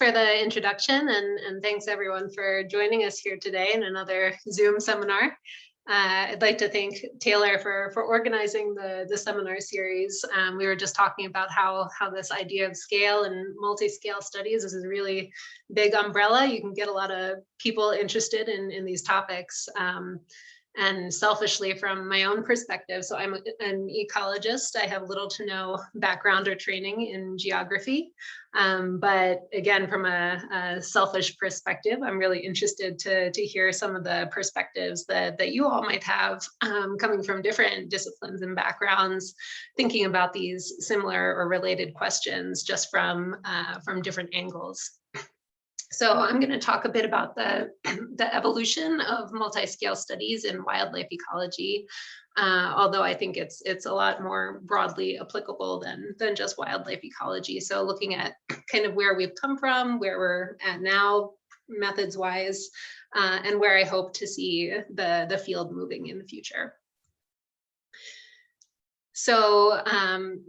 for the introduction, and thanks everyone for joining us here today in another Zoom seminar. I'd like to thank Taylor for organizing the seminar series. We were just talking about how this idea of scale and multi-scale studies is a really big umbrella. You can get a lot of people interested in these topics. And selfishly, from my own perspective, so I'm an ecologist. I have little to no background or training in geography. But again, from a selfish perspective, I'm really interested to hear some of the perspectives that you all might have coming from different disciplines and backgrounds, thinking about these similar or related questions just from different angles. So I'm going to talk a bit about the evolution of multi-scale studies in wildlife ecology, although I think it's a lot more broadly applicable than just wildlife ecology. So looking at kind of where we've come from, where we're at now, methods-wise, and where I hope to see the field moving in the future. So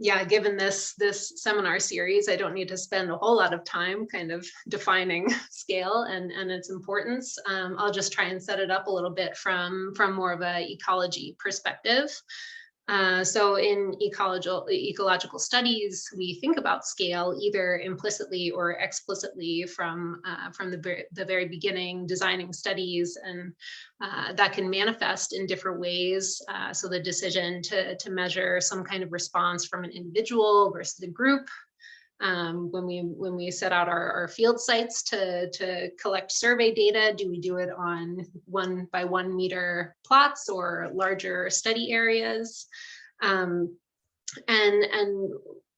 yeah, given this seminar series, I don't need to spend a whole lot of time kind of defining scale and its importance. I'll just try and set it up a little bit from more of an ecology perspective. So in ecological studies, we think about scale either implicitly or explicitly from the very beginning, designing studies, and that can manifest in different ways. So the decision to measure some kind of response from an individual versus a group. When we set out our field sites to collect survey data, do we do it on 1 by 1 meter plots or larger study areas? And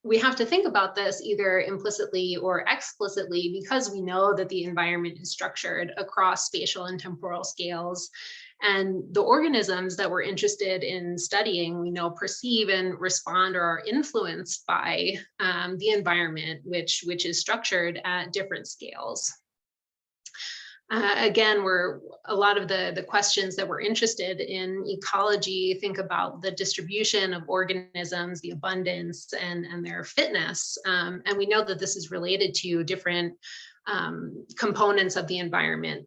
we have to think about this either implicitly or explicitly because we know that the environment is structured across spatial and temporal scales. And the organisms that we're interested in studying, we know, perceive and respond or are influenced by the environment, which is structured at different scales. Again, a lot of the questions that we're interested in ecology think about the distribution of organisms, the abundance, and their fitness. And we know that this is related to different components of the environment,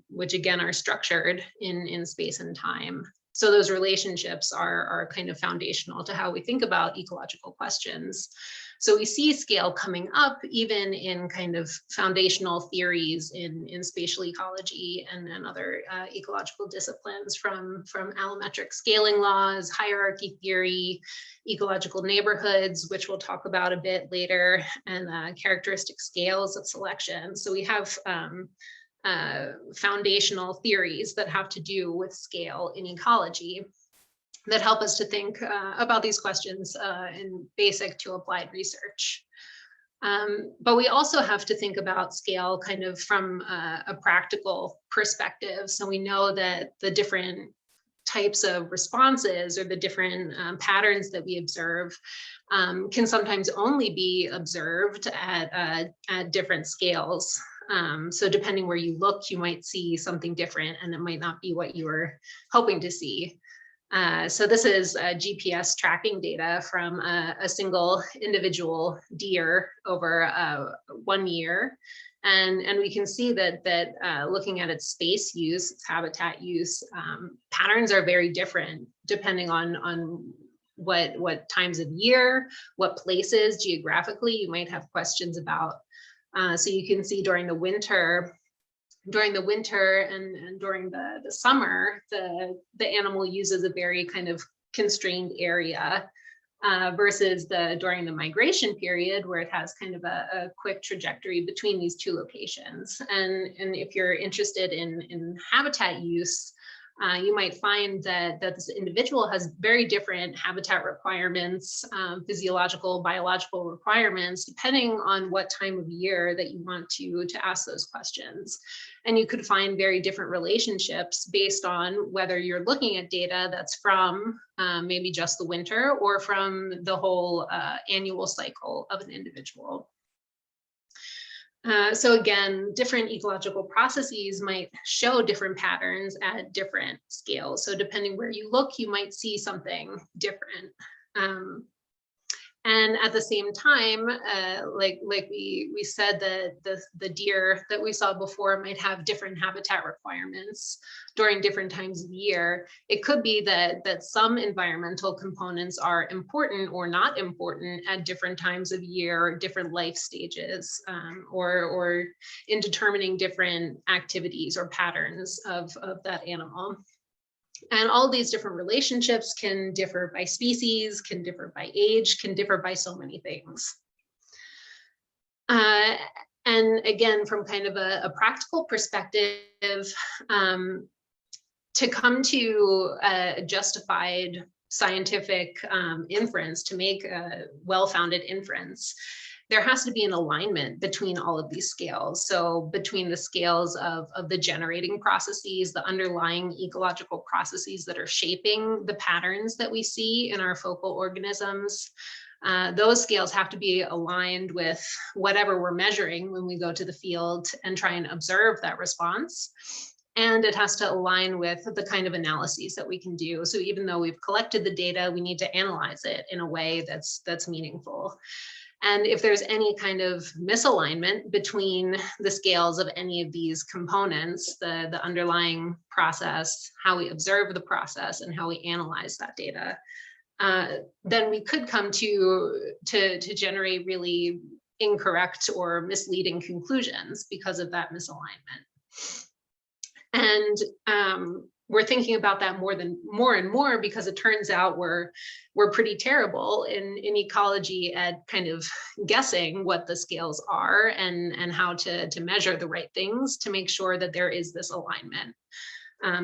which again are structured in space and time. So those relationships are kind of foundational to how we think about ecological questions. So we see scale coming up even in kind of foundational theories in spatial ecology and other ecological disciplines from allometric scaling laws, hierarchy theory, ecological neighborhoods, which we'll talk about a bit later, and characteristic scales of selection. So we have foundational theories that have to do with scale in ecology that help us to think about these questions in basic to applied research. But we also have to think about scale kind of from a practical perspective. So we know that the different types of responses or the different patterns that we observe can sometimes only be observed at different scales. So depending where you look, you might see something different and it might not be what you were hoping to see. So this is GPS tracking data from a single individual deer over 1 year. And we can see that looking at its space use, its habitat use, patterns are very different depending on what times of year, what places geographically you might have questions about. So you can see during the winter and during the summer, the animal uses a very kind of constrained area versus during the migration period where it has kind of a quick trajectory between these two locations. And if you're interested in habitat use, you might find that this individual has very different habitat requirements, physiological, biological requirements, depending on what time of year that you want to ask those questions. And you could find very different relationships based on whether you're looking at data that's from maybe just the winter or from the whole annual cycle of an individual. So again, different ecological processes might show different patterns at different scales. So depending where you look, you might see something different. And at the same time, like we said, that the deer that we saw before might have different habitat requirements during different times of year. It could be that some environmental components are important or not important at different times of year, or different life stages, or in determining different activities or patterns of that animal. And all these different relationships can differ by species, can differ by age, can differ by so many things. And again, from kind of a practical perspective, to come to a justified scientific inference, to make a well-founded inference, there has to be an alignment between all of these scales. So between the scales of the generating processes, the underlying ecological processes that are shaping the patterns that we see in our focal organisms, those scales have to be aligned with whatever we're measuring when we go to the field and try and observe that response. And it has to align with the kind of analyses that we can do. So even though we've collected the data, we need to analyze it in a way that's meaningful. And if there's any kind of misalignment between the scales of any of these components, the underlying process, how we observe the process, and how we analyze that data, then we could come to generate really incorrect or misleading conclusions because of that misalignment. And we're thinking about that more and more because it turns out we're pretty terrible in ecology at kind of guessing what the scales are and how to measure the right things to make sure that there is this alignment.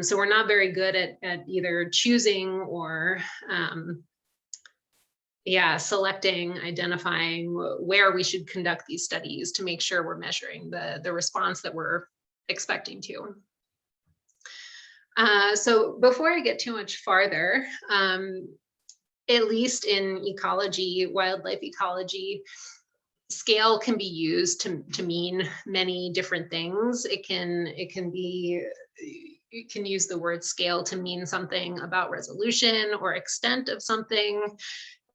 So we're not very good at either choosing or selecting, identifying where we should conduct these studies to make sure we're measuring the response that we're expecting to. So before I get too much farther, at least in ecology, wildlife ecology, scale can be used to mean many different things. You can use the word scale to mean something about resolution or extent of something.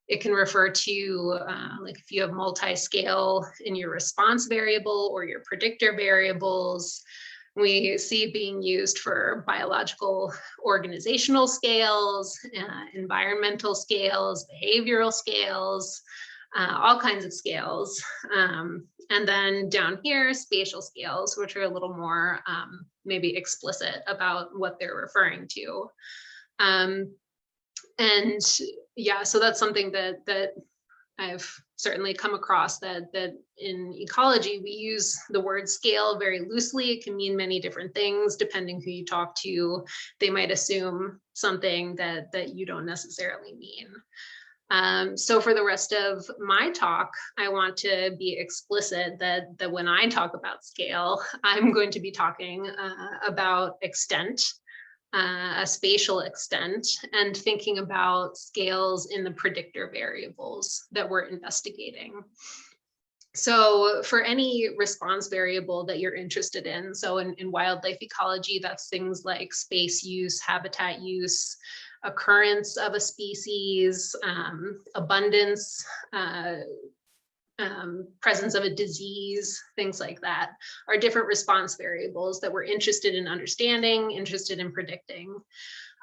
It can refer to, like if you have multi-scale in your response variable or your predictor variables. We see being used for biological organizational scales, environmental scales, behavioral scales, all kinds of scales. And then down here, spatial scales, which are a little more maybe explicit about what they're referring to. And yeah, so that's something that I've certainly come across, that in ecology, we use the word scale very loosely. It can mean many different things depending who you talk to. They might assume something that you don't necessarily mean. So for the rest of my talk, I want to be explicit that when I talk about scale, I'm going to be talking about extent, a spatial extent, and thinking about scales in the predictor variables that we're investigating. So for any response variable that you're interested in, so in wildlife ecology, that's things like space use, habitat use, occurrence of a species, abundance, presence of a disease, things like that, are different response variables that we're interested in understanding, interested in predicting.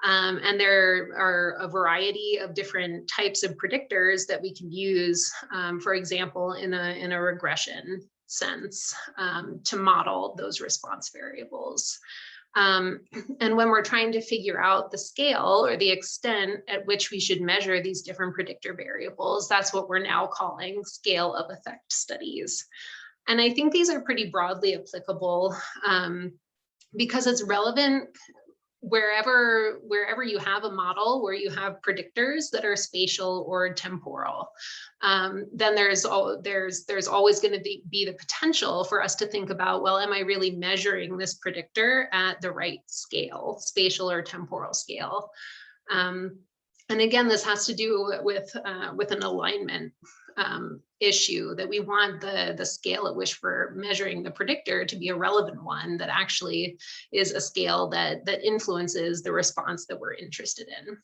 And there are a variety of different types of predictors that we can use, for example, in a regression sense, to model those response variables. And when we're trying to figure out the scale or the extent at which we should measure these different predictor variables, that's what we're now calling scale of effect studies. And I think these are pretty broadly applicable because it's relevant wherever you have a model where you have predictors that are spatial or temporal. Then there's always going to be the potential for us to think about, well, am I really measuring this predictor at the right scale, spatial or temporal scale? And again, this has to do with an alignment issue, that we want the scale at which we're measuring the predictor to be a relevant one that actually is a scale that influences the response that we're interested in.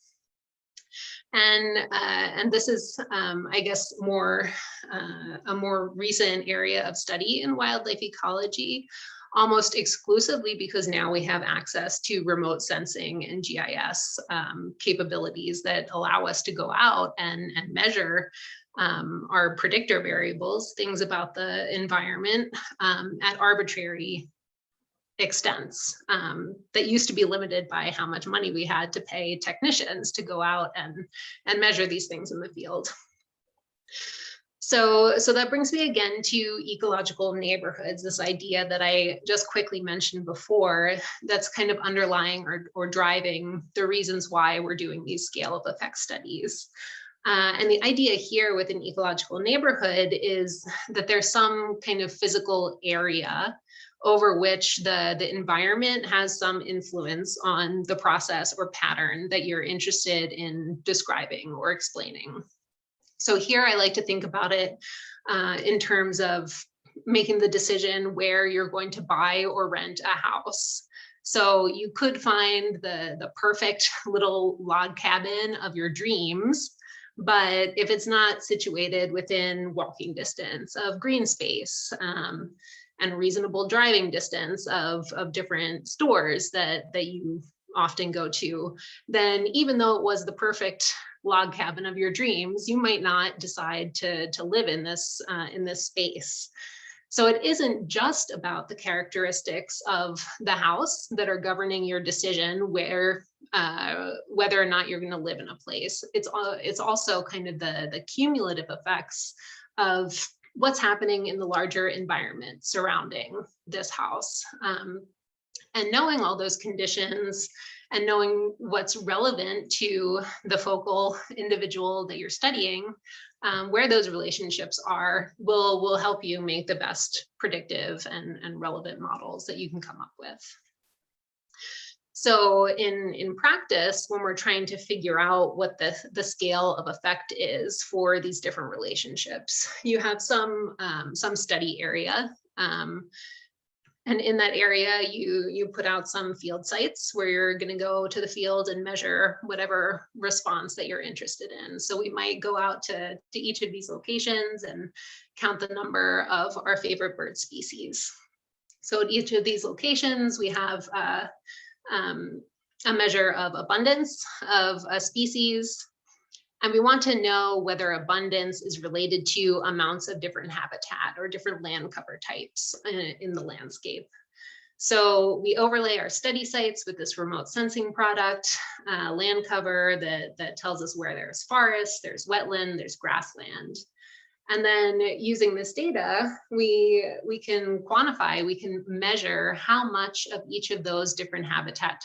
And this is, I guess, a more recent area of study in wildlife ecology, almost exclusively because now we have access to remote sensing and GIS capabilities that allow us to go out and measure our predictor variables, things about the environment at arbitrary extents that used to be limited by how much money we had to pay technicians to go out and measure these things in the field. So that brings me again to ecological neighborhoods, this idea that I just quickly mentioned before, that's kind of underlying or driving the reasons why we're doing these scale of effect studies. And the idea here with an ecological neighborhood is that there's some kind of physical area over which the environment has some influence on the process or pattern that you're interested in describing or explaining. So here I like to think about it in terms of making the decision where you're going to buy or rent a house. So you could find the perfect little log cabin of your dreams, but if it's not situated within walking distance of green space and reasonable driving distance of different stores that you often go to, then even though it was the perfect log cabin of your dreams, you might not decide to live in this space. So it isn't just about the characteristics of the house that are governing your decision whether or not you're going to live in a place. It's also kind of the cumulative effects of what's happening in the larger environment surrounding this house. And knowing all those conditions and knowing what's relevant to the focal individual that you're studying, where those relationships are, will help you make the best predictive and relevant models that you can come up with. So in practice, when we're trying to figure out what the scale of effect is for these different relationships, you have some study area. And in that area, you put out some field sites where you're going to go to the field and measure whatever response that you're interested in. So we might go out to each of these locations and count the number of our favorite bird species. So at each of these locations, we have a measure of abundance of a species. And we want to know whether abundance is related to amounts of different habitat or different land cover types in the landscape. So we overlay our study sites with this remote sensing product, land cover that tells us where there's forest, there's wetland, there's grassland. And then using this data, we can quantify, we can measure how much of each of those different habitat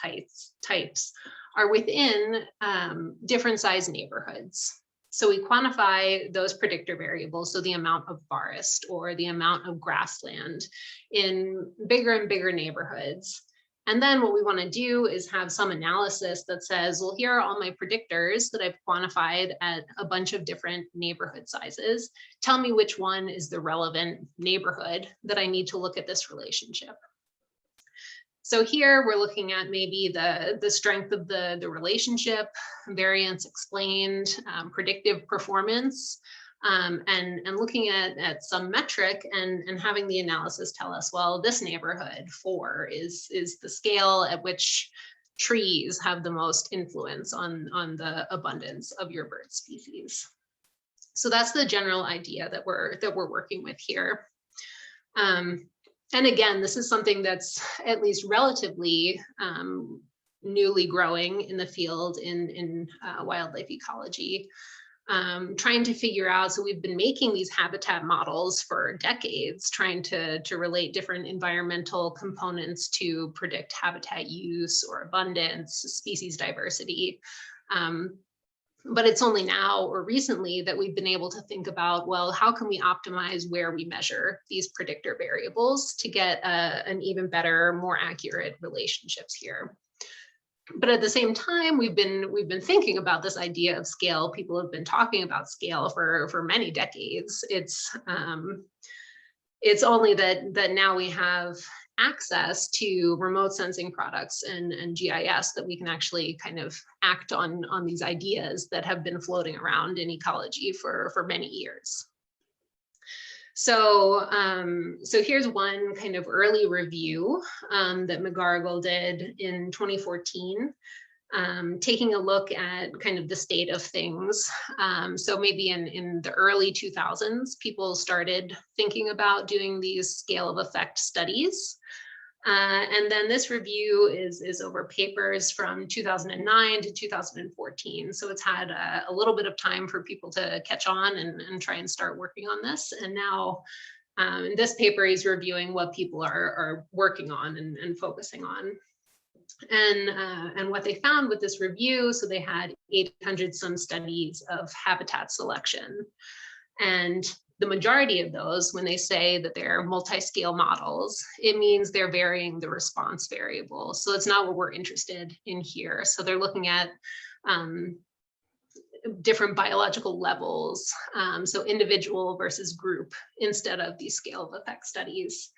types are within different size neighborhoods. So we quantify those predictor variables, so the amount of forest or the amount of grassland in bigger and bigger neighborhoods. And then what we want to do is have some analysis that says, well, here are all my predictors that I've quantified at a bunch of different neighborhood sizes. Tell me which one is the relevant neighborhood that I need to look at this relationship. So here we're looking at maybe the strength of the relationship, variance explained, predictive performance, and looking at some metric and having the analysis tell us, well, this neighborhood 4 is the scale at which trees have the most influence on the abundance of your bird species. So that's the general idea that we're working with here. And again, this is something that's at least relatively newly growing in the field in wildlife ecology. Trying to figure out, so we've been making these habitat models for decades, trying to relate different environmental components to predict habitat use or abundance, species diversity. But it's only now or recently that we've been able to think about, well, how can we optimize where we measure these predictor variables to get an even better, more accurate relationships here. But at the same time, we've been thinking about this idea of scale. People have been talking about scale for many decades. It's only that now we have access to remote sensing products and GIS that we can actually kind of act on these ideas that have been floating around in ecology for many years. So, so here's one kind of early review that McGargle did in 2014. Taking a look at kind of the state of things. So maybe in the early 2000s, people started thinking about doing these scale of effect studies. And then this review is over papers from 2009 to 2014. So it's had a little bit of time for people to catch on and try and start working on this. And now in this paper, he's reviewing what people are working on and focusing on. And what they found with this review, so they had 800 some studies of habitat selection. And the majority of those, when they say that they're multi-scale models, it means they're varying the response variable. So it's not what we're interested in here. So they're looking at different biological levels, so individual versus group, instead of these scale of effect studies.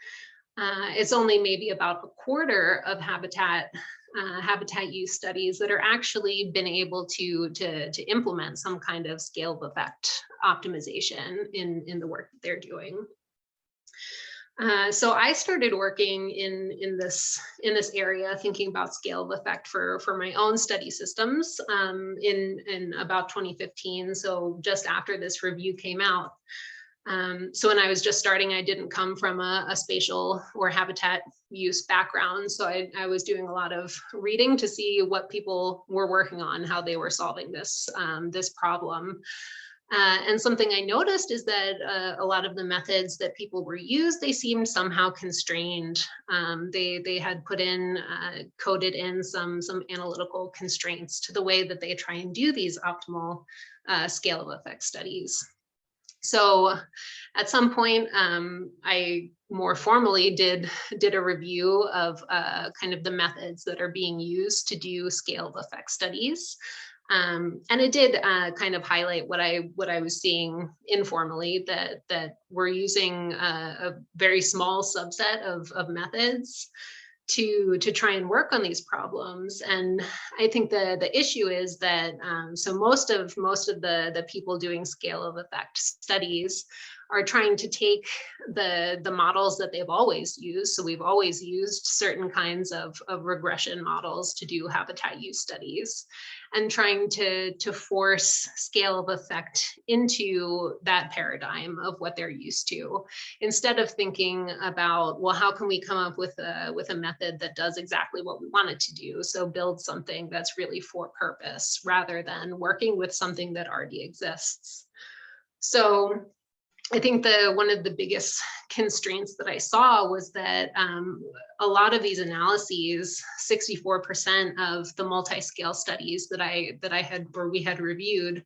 It's only maybe about a quarter of habitat use studies that are actually been able to implement some kind of scale of effect optimization in the work that they're doing. So I started working in this area, thinking about scale of effect for my own study systems in about 2015. So just after this review came out. So when I was just starting, I didn't come from a spatial or habitat use background. So I was doing a lot of reading to see what people were working on, how they were solving this, this problem. And something I noticed is that a lot of the methods that people were used, they seemed somehow constrained. They had put in, coded in some analytical constraints to the way that they try and do these optimal scale of effect studies. So at some point, I more formally did a review of kind of the methods that are being used to do scale of effect studies. And it did kind of highlight what I was seeing informally, that we're using a very small subset of methods to try and work on these problems. And I think the issue is that so most of the people doing scale of effect studies are trying to take the models that they've always used. So we've always used certain kinds of regression models to do habitat use studies, and trying to force scale of effect into that paradigm of what they're used to, instead of thinking about, well, how can we come up with a method that does exactly what we want it to do? So build something that's really for purpose, rather than working with something that already exists. So I think one of the biggest constraints that I saw was that a lot of these analyses, 64% of the multi-scale studies that we had reviewed,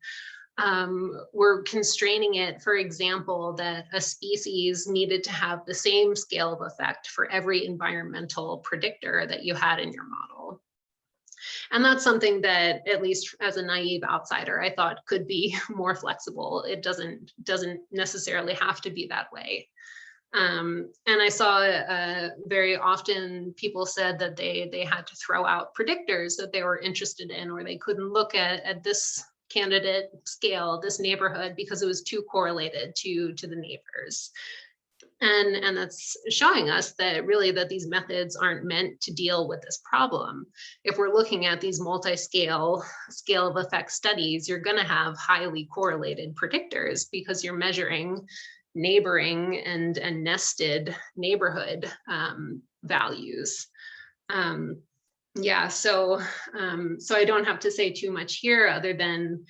were constraining it, for example, that a species needed to have the same scale of effect for every environmental predictor that you had in your model. And that's something that, at least as a naive outsider, I thought could be more flexible. It doesn't necessarily have to be that way. And I saw very often people said that they had to throw out predictors that they were interested in, or they couldn't look at this candidate scale, this neighborhood, because it was too correlated to the neighbors. And that's showing us that really that these methods aren't meant to deal with this problem. If we're looking at these multi-scale scale of effect studies, you're going to have highly correlated predictors, because you're measuring neighboring and nested neighborhood values. Yeah, so I don't have to say too much here, other than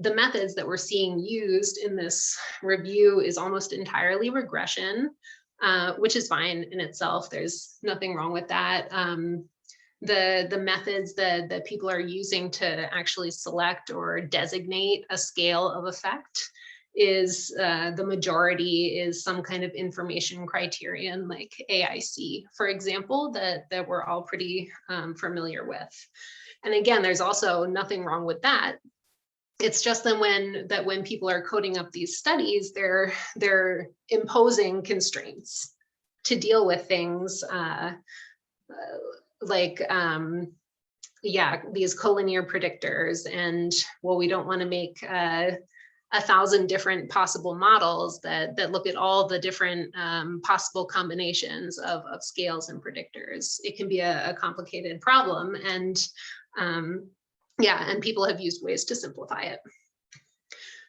the methods that we're seeing used in this review is almost entirely regression, which is fine in itself. There's nothing wrong with that. The methods that people are using to actually select or designate a scale of effect is the majority is some kind of information criterion, like AIC, for example, that we're all pretty familiar with. And again, there's also nothing wrong with that. It's just that when people are coding up these studies, they're imposing constraints to deal with things like yeah, these collinear predictors, and well, we don't want to make 1,000 different possible models that look at all the different possible combinations of scales and predictors. It can be a complicated problem, and yeah, and people have used ways to simplify it.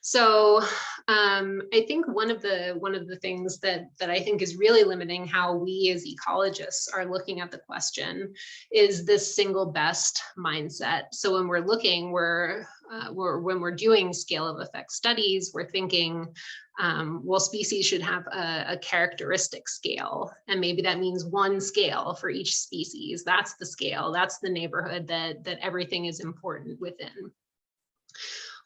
So I think one of the things that I think is really limiting how we as ecologists are looking at the question is this single best mindset. So when we're looking, when we're doing scale of effect studies, we're thinking, well, species should have a characteristic scale, and maybe that means one scale for each species. That's the scale, that's the neighborhood that everything is important within.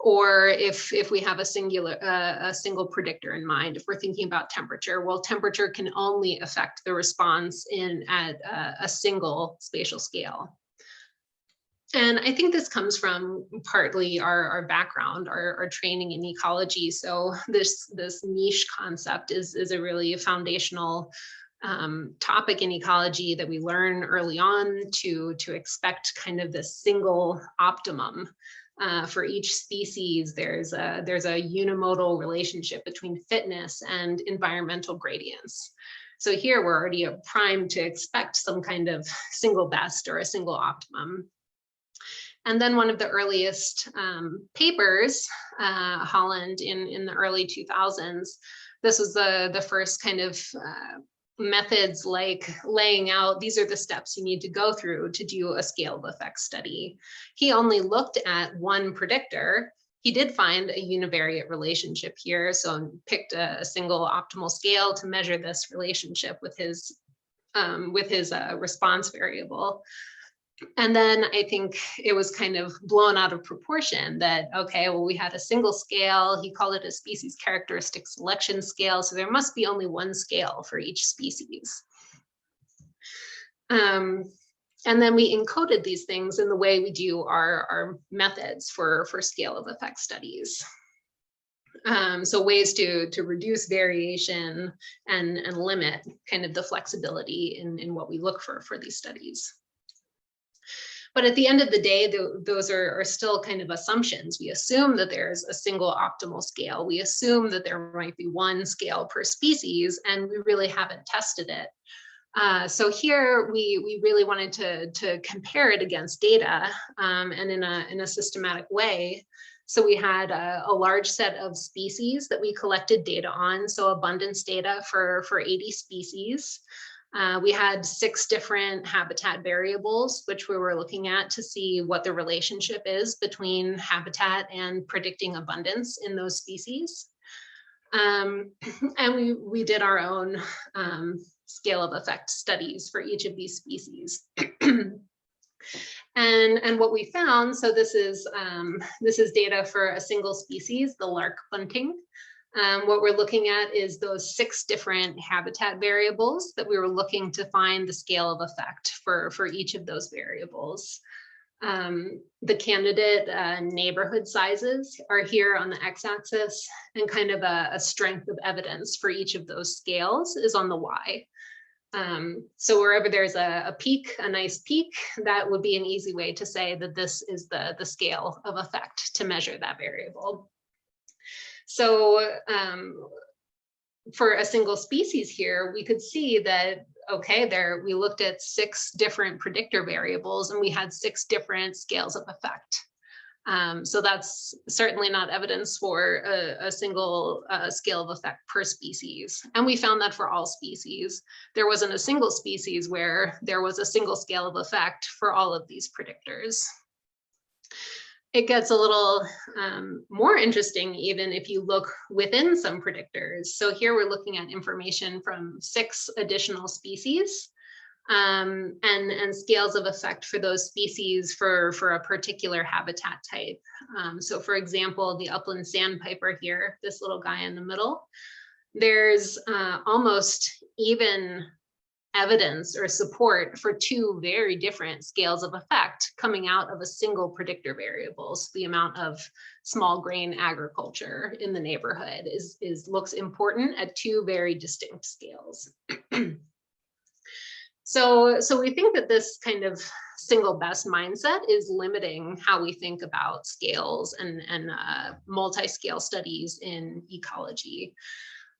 Or if we have a single predictor in mind, if we're thinking about temperature, well, temperature can only affect the response at a single spatial scale. And I think this comes from partly our background, our training in ecology. So this niche concept is a really foundational topic in ecology that we learn early on to expect kind of this single optimum. For each species, there's a unimodal relationship between fitness and environmental gradients. So here we're already primed to expect some kind of single best or a single optimum. And then one of the earliest papers, Holland in the early 2000s, this was the first kind of methods like laying out, these are the steps you need to go through to do a scale of effects study. He only looked at one predictor. He did find a univariate relationship here, so picked a single optimal scale to measure this relationship with his response variable. And then I think it was kind of blown out of proportion that, okay, well, we had a single scale. He called it a species characteristic selection scale. So there must be only one scale for each species. And then we encoded these things in the way we do our methods for scale of effect studies. So ways to reduce variation and limit kind of the flexibility in what we look for these studies. But at the end of the day, those are still kind of assumptions. We assume that there's a single optimal scale. We assume that there might be one scale per species, and we really haven't tested it. So here we really wanted to compare it against data and in a systematic way. So we had a large set of species that we collected data on, so abundance data for 80 species. We had 6 different habitat variables, which we were looking at to see what the relationship is between habitat and predicting abundance in those species. And we did our own scale of effect studies for each of these species. And what we found, so this is data for a single species, the lark bunting. What we're looking at is those 6 different habitat variables that we were looking to find the scale of effect for each of those variables. The candidate neighborhood sizes are here on the x-axis, and kind of a strength of evidence for each of those scales is on the y. So wherever there's a peak, a nice peak, that would be an easy way to say that this is the scale of effect to measure that variable. So for a single species here, we could see that, okay, we looked at 6 different predictor variables and we had 6 different scales of effect. So that's certainly not evidence for a single scale of effect per species. And we found that for all species. There wasn't a single species where there was a single scale of effect for all of these predictors. It gets a little more interesting even if you look within some predictors. So here we're looking at information from 6 additional species and scales of effect for those species for a particular habitat type. So for example, the upland sandpiper here, this little guy in the middle, there's almost even evidence or support for two very different scales of effect coming out of a single predictor variable. So the amount of small grain agriculture in the neighborhood looks important at two very distinct scales. So we think that this kind of single best mindset is limiting how we think about scales and multi-scale studies in ecology.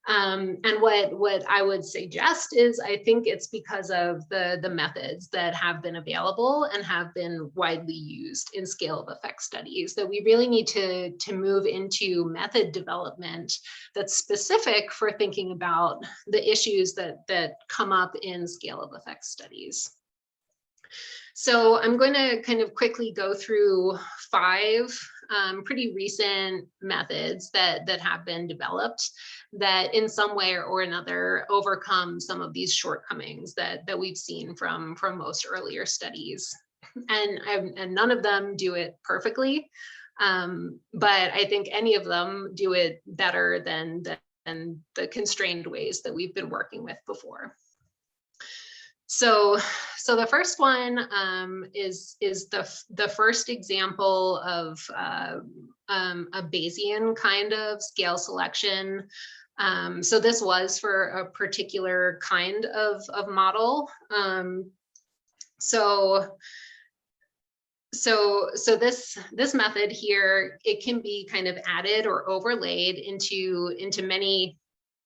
And what I would suggest is I think it's because of the methods that have been available and have been widely used in scale of effect studies, that we really need to move into method development that's specific for thinking about the issues that come up in scale of effect studies. So I'm going to kind of quickly go through 5 pretty recent methods that have been developed that in some way or another overcome some of these shortcomings that we've seen from most earlier studies. And none of them do it perfectly, but I think any of them do it better than the constrained ways that we've been working with before. So the first one is the first example of a Bayesian kind of scale selection. So this was for a particular kind of model. So this method here, it can be kind of added or overlaid into many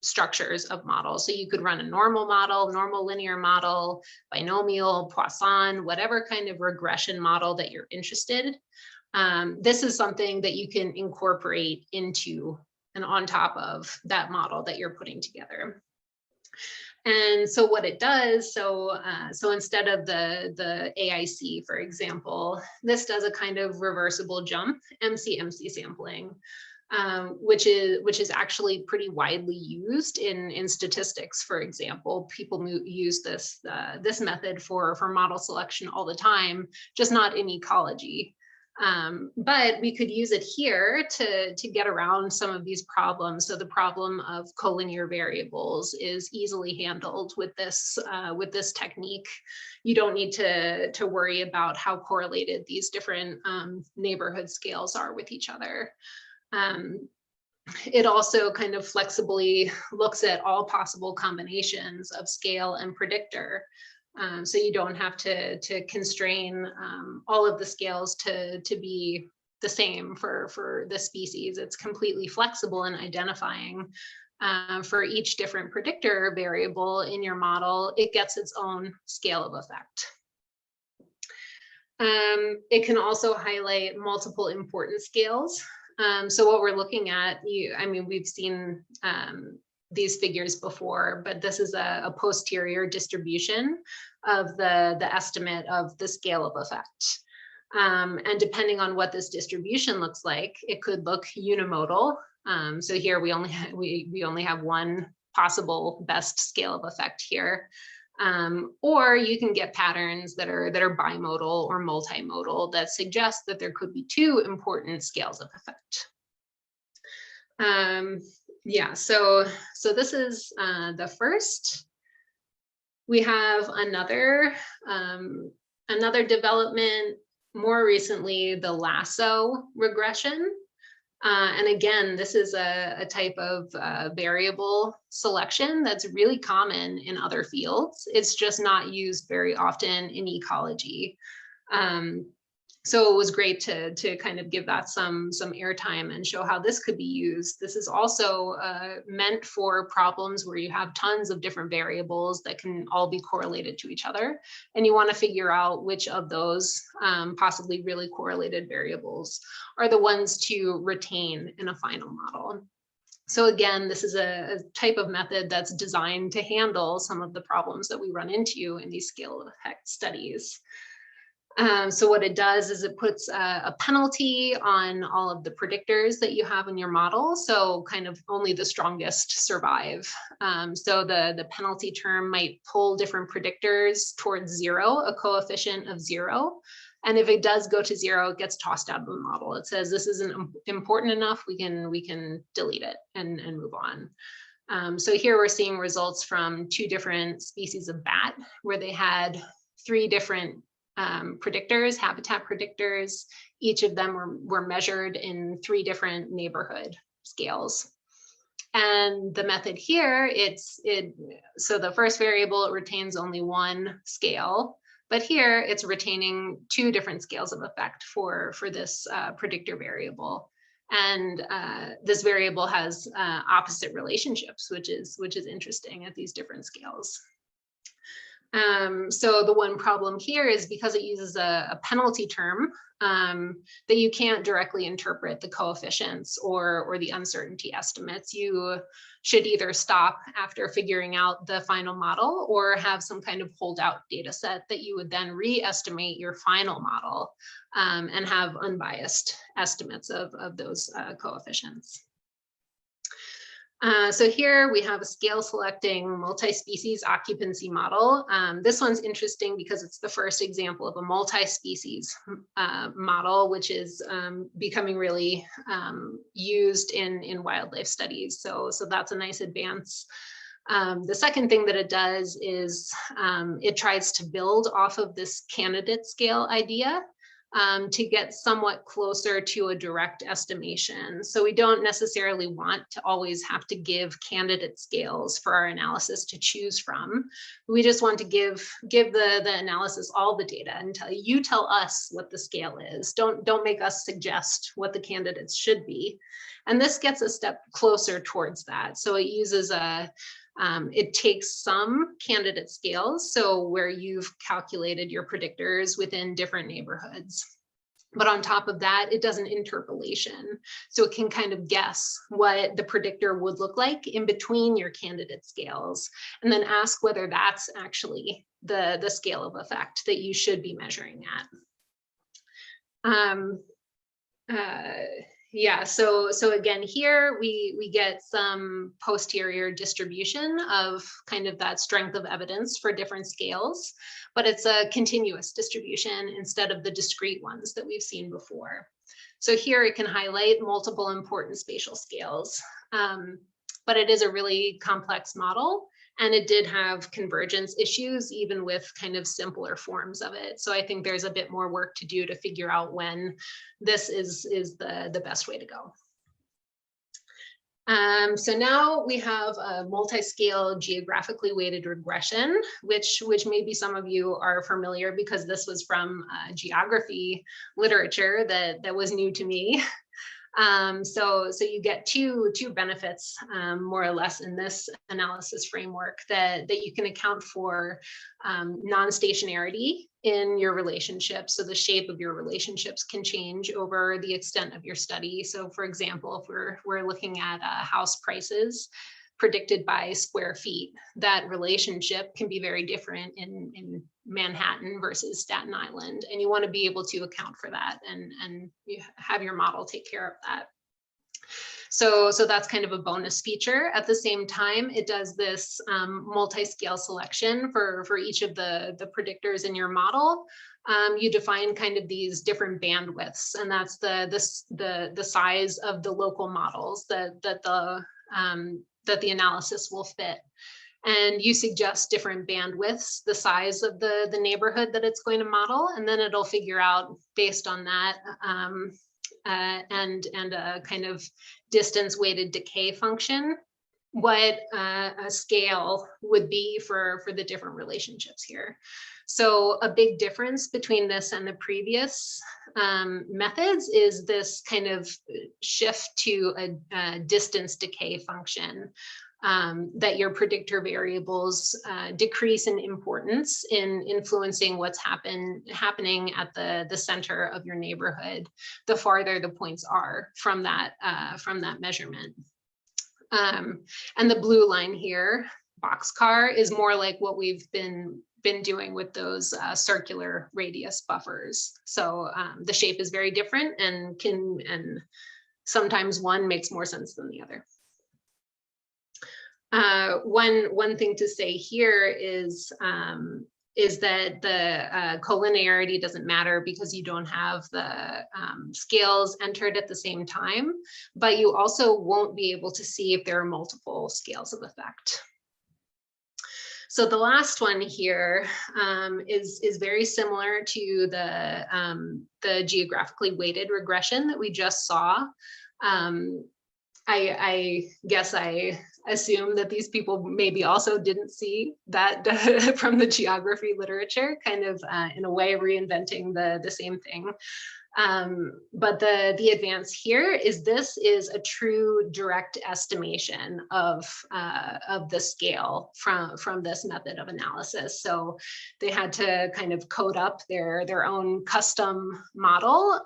structures of models. So you could run a normal model, normal linear model, binomial, Poisson, whatever kind of regression model that you're interested. This is something that you can incorporate into and on top of that model that you're putting together. And so what it does, so instead of the AIC, for example, this does a kind of reversible jump MC-MC sampling. Which is actually pretty widely used in statistics, for example. People use this method for model selection all the time, just not in ecology. But we could use it here to get around some of these problems. So the problem of collinear variables is easily handled with this technique. You don't need to worry about how correlated these different neighborhood scales are with each other. It also kind of flexibly looks at all possible combinations of scale and predictor. So you don't have to constrain all of the scales to be the same for the species. It's completely flexible in identifying for each different predictor variable in your model. It gets its own scale of effect. It can also highlight multiple important scales. So what we're looking at, we've seen these figures before, but this is a posterior distribution of the estimate of the scale of effect. And depending on what this distribution looks like, it could look unimodal. So here we only have one possible best scale of effect here. Or you can get patterns that are bimodal or multimodal that suggest that there could be two important scales of effect. Yeah, so this is the first. We have another development more recently, the lasso regression. And again, this is a type of variable selection that's really common in other fields. It's just not used very often in ecology. So it was great to kind of give that some airtime and show how this could be used. This is also meant for problems where you have tons of different variables that can all be correlated to each other. And you want to figure out which of those possibly really correlated variables are the ones to retain in a final model. So again, this is a type of method that's designed to handle some of the problems that we run into in these scale of effect studies. So what it does is it puts a penalty on all of the predictors that you have in your model. So kind of only the strongest survive. So the penalty term might pull different predictors towards 0, a coefficient of 0. And if it does go to 0, it gets tossed out of the model. It says this isn't important enough. We can delete it and move on. So here we're seeing results from 2 different species of bat, where they had 3 different predictors, habitat predictors. Each of them were measured in 3 different neighborhood scales. And the method here, so the first variable, it retains only 1 scale, but here it's retaining 2 different scales of effect for this predictor variable. And this variable has opposite relationships, which is interesting at these different scales. So the one problem here is because it uses a penalty term, that you can't directly interpret the coefficients or the uncertainty estimates. You should either stop after figuring out the final model or have some kind of holdout data set that you would then re-estimate your final model and have unbiased estimates of those coefficients. So here we have a scale selecting multi-species occupancy model. This one's interesting because it's the first example of a multi-species model, which is becoming really used in wildlife studies. So that's a nice advance. The second thing that it does is it tries to build off of this candidate scale idea to get somewhat closer to a direct estimation. So we don't necessarily want to always have to give candidate scales for our analysis to choose from. We just want to give the analysis all the data and tell us what the scale is. Don't make us suggest what the candidates should be. And this gets a step closer towards that. So it uses it takes some candidate scales, so where you've calculated your predictors within different neighborhoods. But on top of that, it does an interpolation. So it can kind of guess what the predictor would look like in between your candidate scales, and then ask whether that's actually the scale of effect that you should be measuring at. Yeah, so again, here we get some posterior distribution of kind of that strength of evidence for different scales, but it's a continuous distribution instead of the discrete ones that we've seen before. So here it can highlight multiple important spatial scales, but it is a really complex model. And it did have convergence issues, even with kind of simpler forms of it. So I think there's a bit more work to do to figure out when this is the best way to go. So now we have a multi-scale geographically weighted regression, which maybe some of you are familiar because this was from geography literature that was new to me. So you get two benefits, more or less, in this analysis framework that you can account for non-stationarity in your relationships. So the shape of your relationships can change over the extent of your study. So for example, if we're looking at house prices predicted by square feet, that relationship can be very different in Manhattan versus Staten Island. And you want to be able to account for that and you have your model take care of that. So that's kind of a bonus feature. At the same time, it does this multi-scale selection for each of the predictors in your model. You define kind of these different bandwidths, and that's the size of the local models that the analysis will fit. And you suggest different bandwidths, the size of the neighborhood that it's going to model, and then it'll figure out based on that and a kind of distance weighted decay function what a scale would be for the different relationships here. So a big difference between this and the previous methods is this kind of shift to a distance decay function, that your predictor variables decrease in importance in influencing what's happening at the center of your neighborhood, the farther the points are from that measurement. And the blue line here, boxcar, is more like what we've been doing with those circular radius buffers. So the shape is very different and sometimes one makes more sense than the other. One thing to say here is is that the collinearity doesn't matter because you don't have the scales entered at the same time, but you also won't be able to see if there are multiple scales of effect. So the last one here is very similar to the geographically weighted regression that we just saw. I guess I assume that these people maybe also didn't see that from the geography literature, kind of in a way reinventing the same thing. But the advance here is this is a true direct estimation of the scale from this method of analysis. So they had to kind of code up their own custom model,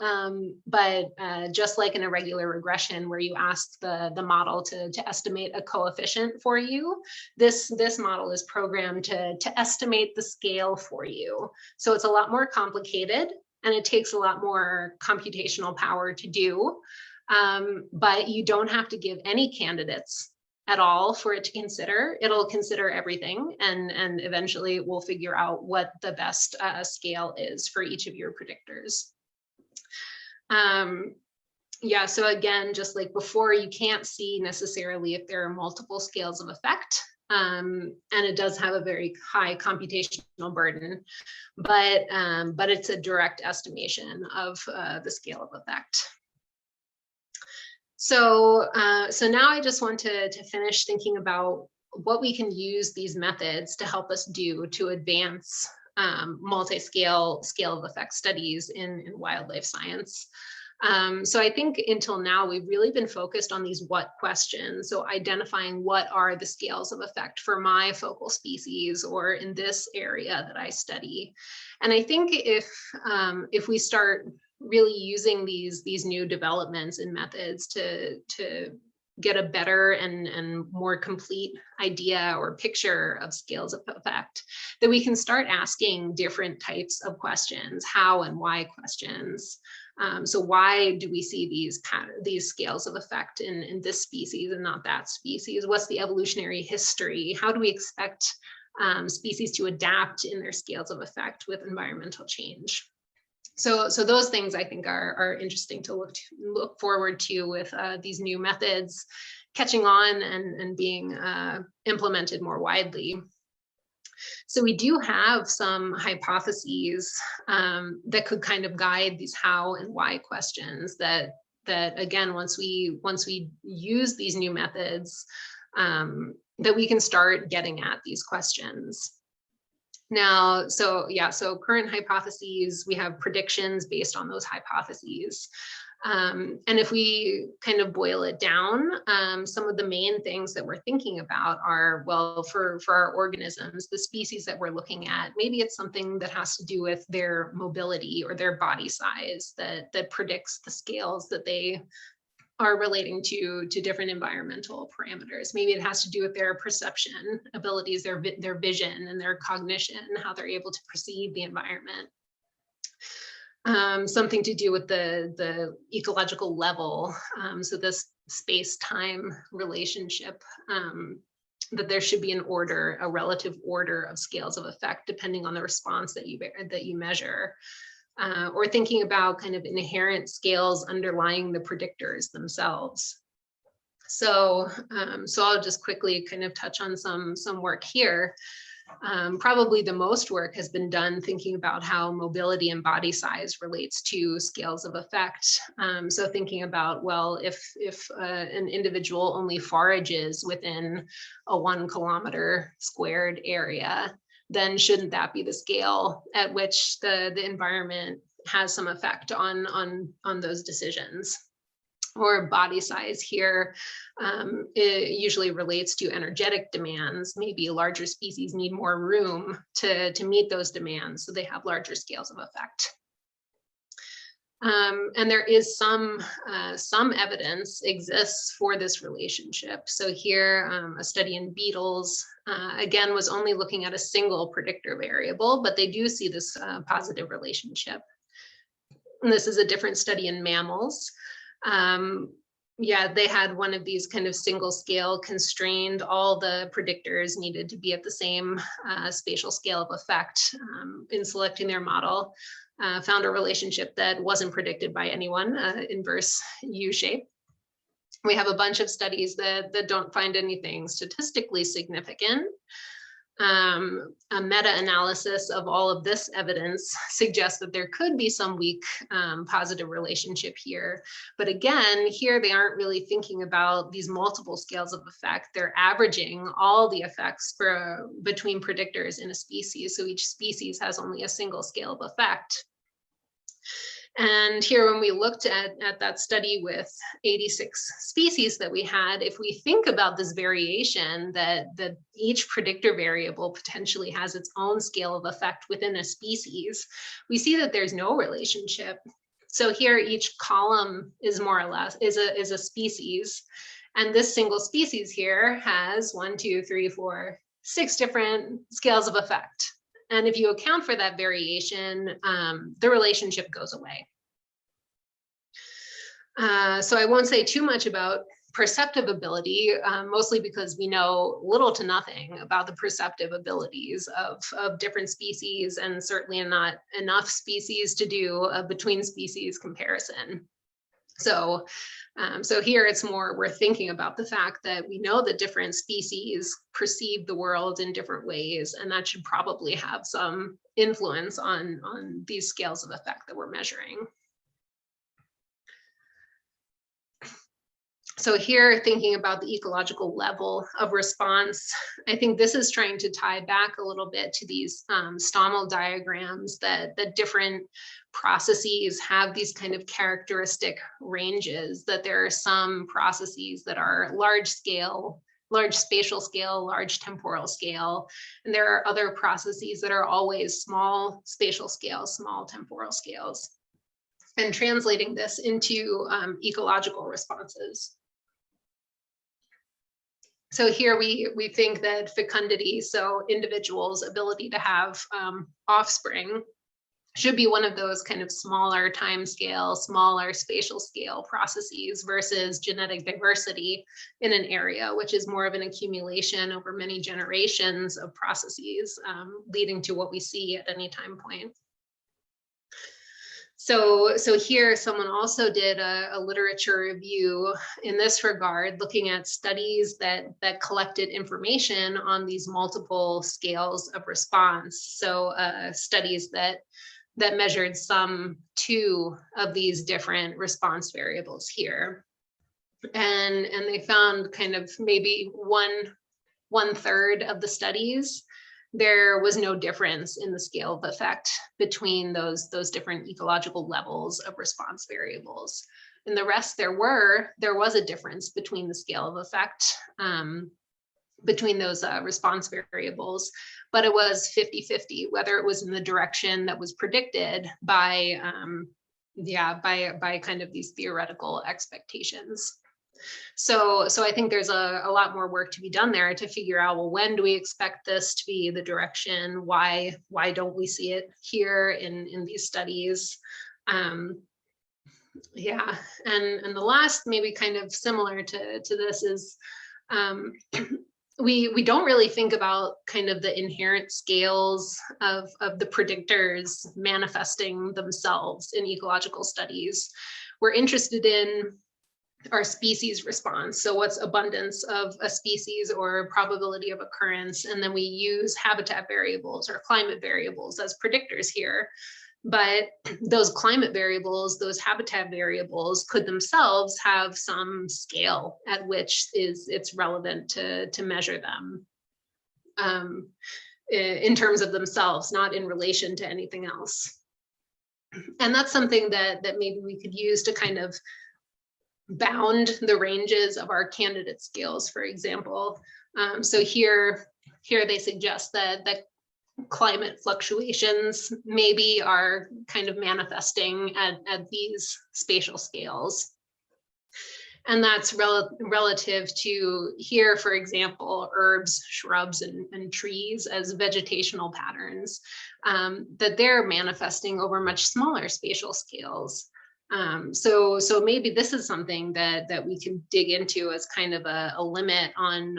but just like in a regular regression where you ask the model to estimate a coefficient for you, this model is programmed to estimate the scale for you. So it's a lot more complicated, and it takes a lot more computational power to do, but you don't have to give any candidates at all for it to consider. It'll consider everything, and eventually it will figure out what the best scale is for each of your predictors. Yeah, so again, just like before, you can't see necessarily if there are multiple scales of effect. And it does have a very high computational burden, but it's a direct estimation of the scale of effect. So now I just want to finish thinking about what we can use these methods to help us do to advance multi-scale scale of effect studies in wildlife science. So I think until now, we've really been focused on these what questions. So identifying what are the scales of effect for my focal species or in this area that I study. And I think if we start really using these new developments and methods to get a better and more complete idea or picture of scales of effect, that we can start asking different types of questions, how and why questions. So why do we see these scales of effect in this species and not that species? What's the evolutionary history? How do we expect species to adapt in their scales of effect with environmental change? So those things I think are interesting to look forward to with these new methods catching on and being implemented more widely. So we do have some hypotheses that could kind of guide these how and why questions that again, once we use these new methods, that we can start getting at these questions. Now, so current hypotheses, we have predictions based on those hypotheses. And if we kind of boil it down, some of the main things that we're thinking about are, well, for our organisms, the species that we're looking at, maybe it's something that has to do with their mobility or their body size that predicts the scales that they are relating to different environmental parameters. Maybe it has to do with their perception abilities, their vision and their cognition, how they're able to perceive the environment. Something to do with the ecological level. So this space-time relationship, that there should be an order, a relative order of scales of effect, depending on the response that you measure. Or thinking about kind of inherent scales underlying the predictors themselves. So I'll just quickly kind of touch on some work here. Probably the most work has been done thinking about how mobility and body size relates to scales of effect. So thinking about, well, if an individual only forages within a 1 kilometer squared area, then shouldn't that be the scale at which the environment has some effect on those decisions? Or body size here, it usually relates to energetic demands. Maybe a larger species need more room to meet those demands, so they have larger scales of effect. And there is some evidence exists for this relationship. So here, a study in beetles, again, was only looking at a single predictor variable, but they do see this positive relationship. And this is a different study in mammals. yeah, they had one of these kind of single scale constrained, all the predictors needed to be at the same spatial scale of effect in selecting their model. Found a relationship that wasn't predicted by anyone, inverse U shape. We have a bunch of studies that don't find anything statistically significant. A meta-analysis of all of this evidence suggests that there could be some weak positive relationship here. But again, here they aren't really thinking about these multiple scales of effect. They're averaging all the effects between predictors in a species. So each species has only a single scale of effect. And here, when we looked at that study with 86 species that we had, if we think about this variation, that each predictor variable potentially has its own scale of effect within a species, we see that there's no relationship. So here, each column is more or less is a species, and this single species here has 1, 2, 3, 4, 6 different scales of effect. And if you account for that variation, the relationship goes away. So I won't say too much about perceptive ability, mostly because we know little to nothing about the perceptive abilities of different species, and certainly not enough species to do a between species comparison. So here it's more, we're thinking about the fact that we know that different species perceive the world in different ways, and that should probably have some influence on these scales of effect that we're measuring. So here, thinking about the ecological level of response, I think this is trying to tie back a little bit to these STOML diagrams that different processes have these kind of characteristic ranges, that there are some processes that are large scale, large spatial scale, large temporal scale, and there are other processes that are always small spatial scale, small temporal scales, and translating this into ecological responses. So here we think that fecundity, so individuals' ability to have offspring, should be one of those kind of smaller time scale, smaller spatial scale processes versus genetic diversity in an area, which is more of an accumulation over many generations of processes, leading to what we see at any time point. So here, someone also did a literature review in this regard, looking at studies that collected information on these multiple scales of response. So studies that measured some 2 of these different response variables here, and they found kind of maybe one third of the studies, there was no difference in the scale of effect between those different ecological levels of response variables. In the rest, there was a difference between the scale of effect between those response variables, but it was 50-50, whether it was in the direction that was predicted by kind of these theoretical expectations. So I think there's a lot more work to be done there to figure out, well, when do we expect this to be the direction? Why don't we see it here in these studies? Yeah, and the last, maybe kind of similar to this, is we don't really think about kind of the inherent scales of the predictors manifesting themselves in ecological studies. We're interested in our species response. So what's abundance of a species or probability of occurrence? And then we use habitat variables or climate variables as predictors here. But those climate variables, those habitat variables could themselves have some scale at which it's relevant to measure them in terms of themselves, not in relation to anything else. And that's something that maybe we could use to kind of bound the ranges of our candidate scales, for example. So here they suggest that climate fluctuations maybe are kind of manifesting at these spatial scales. And that's relative to here, for example, herbs, shrubs, and trees as vegetational patterns, that they're manifesting over much smaller spatial scales. So maybe this is something that we can dig into as kind of a limit on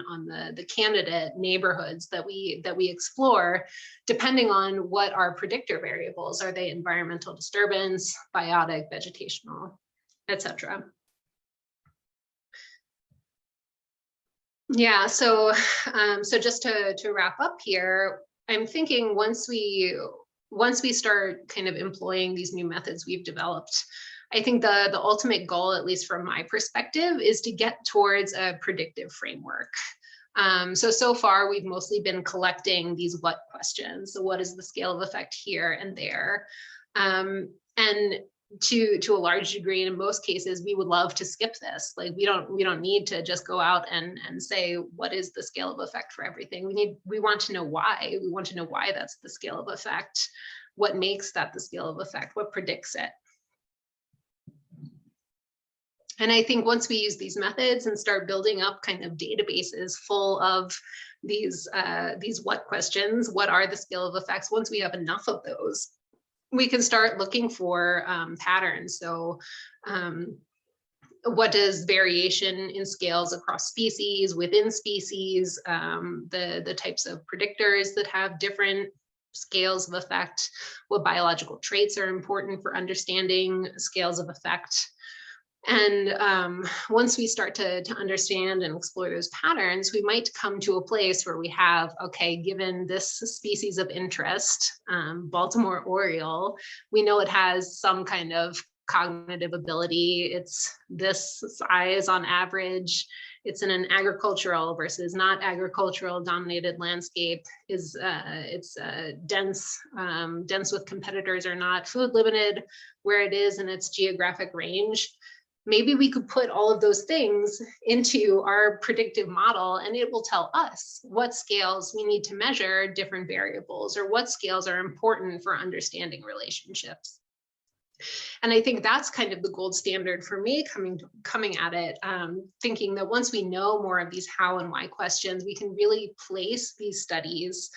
the candidate neighborhoods that we explore, depending on what our predictor variables are. They environmental disturbance, biotic, vegetational, etc. Yeah, so just to wrap up here, I'm thinking once we start kind of employing these new methods we've developed, I think the ultimate goal, at least from my perspective, is to get towards a predictive framework. So far, we've mostly been collecting these what questions. So what is the scale of effect here and there? And to a large degree, and in most cases, we would love to skip this. Like we don't need to just go out and say what is the scale of effect for everything. We want to know why. We want to know why that's the scale of effect. What makes that the scale of effect? What predicts it? And I think once we use these methods and start building up kind of databases full of these what questions, what are the scale of effects? Once we have enough of those, we can start looking for patterns. So what does variation in scales across species, within species, the types of predictors that have different scales of effect, what biological traits are important for understanding scales of effect. And once we start to understand and explore those patterns, we might come to a place where we have, okay, given this species of interest, Baltimore Oriole, we know it has some kind of cognitive ability. It's this size on average. It's in an agricultural versus not agricultural dominated landscape. It's dense with competitors or not, food limited where it is in its geographic range. Maybe we could put all of those things into our predictive model and it will tell us what scales we need to measure different variables or what scales are important for understanding relationships. And I think that's kind of the gold standard for me coming at it, thinking that once we know more of these how and why questions, we can really place these studies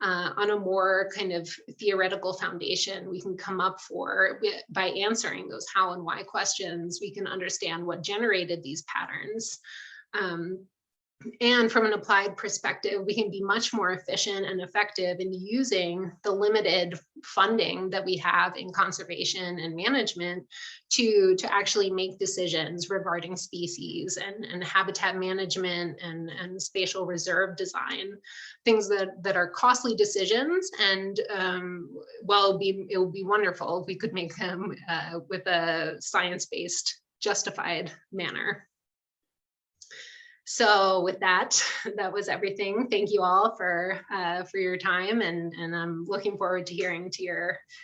on a more kind of theoretical foundation. We can come up by answering those how and why questions, we can understand what generated these patterns. And from an applied perspective, we can be much more efficient and effective in using the limited funding that we have in conservation and management to actually make decisions regarding species and habitat management and spatial reserve design, things that are costly decisions. And well, it would be wonderful if we could make them with a science-based, justified manner. So with that, that was everything. Thank you all for your time, and I'm looking forward to hearing to your